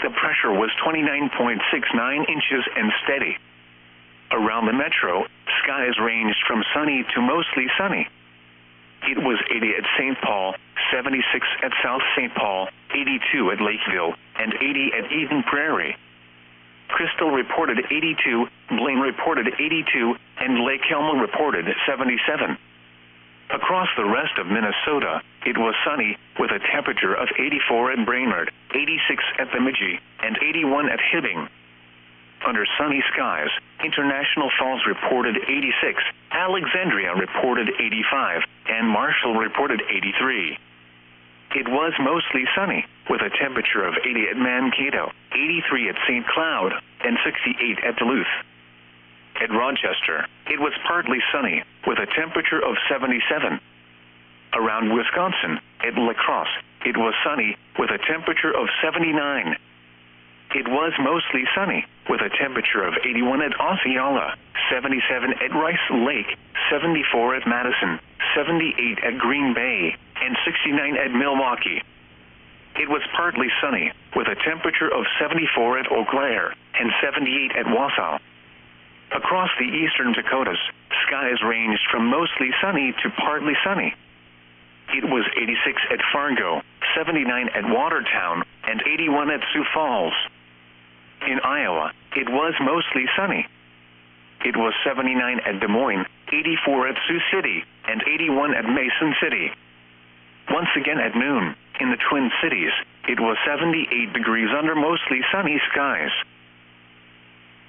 The pressure was 29.69 inches and steady. Around the metro, skies ranged from sunny to mostly sunny. It was 80 at St. Paul, 76 at South St. Paul, 82 at Lakeville, and 80 at Eden Prairie. Crystal reported 82, Blaine reported 82, and Lake Helma reported 77. Across the rest of Minnesota, it was sunny, with a temperature of 84 at Brainerd, 86 at Bemidji, and 81 at Hibbing. Under sunny skies, International Falls reported 86, Alexandria reported 85, and Marshall reported 83. It was mostly sunny, with a temperature of 80 at Mankato, 83 at St. Cloud, and 68 at Duluth. At Rochester, it was partly sunny, with a temperature of 77. Around Wisconsin, at La Crosse, it was sunny, with a temperature of 79. It was mostly sunny, with a temperature of 81 at Osceola, 77 at Rice Lake, 74 at Madison, 78 at Green Bay, and 69 at Milwaukee. It was partly sunny, with a temperature of 74 at Eau Claire, and 78 at Wausau. Across the eastern Dakotas, skies ranged from mostly sunny to partly sunny. It was 86 at Fargo, 79 at Watertown, and 81 at Sioux Falls. In Iowa, it was mostly sunny. It was 79 at Des Moines, 84 at Sioux City, and 81 at Mason City. Once again at noon, in the Twin Cities, it was 78 degrees under mostly sunny skies.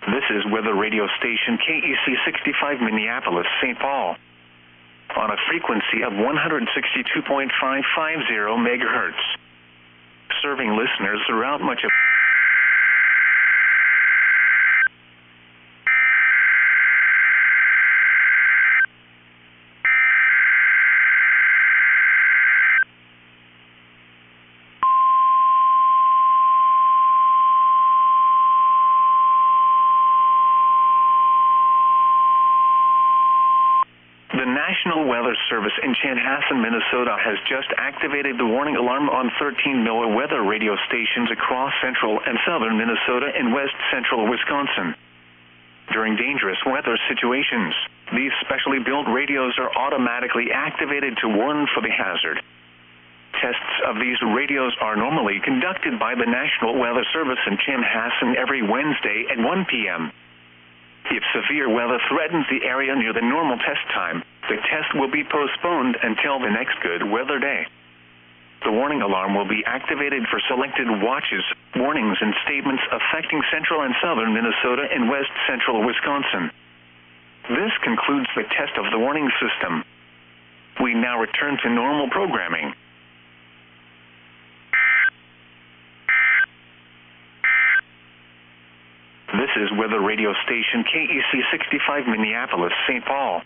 This is weather radio station KEC65 Minneapolis, St. Paul, on a frequency of 162.550 megahertz, serving listeners throughout much of The National Weather Service in Chanhassen, Minnesota has just activated the warning alarm on 13 NOAA weather radio stations across central and southern Minnesota and west central Wisconsin. During dangerous weather situations, these specially built radios are automatically activated to warn for the hazard. Tests of these radios are normally conducted by the National Weather Service in Chanhassen every Wednesday at 1 p.m. If severe weather threatens the area near the normal test time, the test will be postponed until the next good weather day. The warning alarm will be activated for selected watches, warnings, and statements affecting central and southern Minnesota and west central Wisconsin. This concludes the test of the warning system. We now return to normal programming. This is weather radio station KEC65 Minneapolis, St. Paul.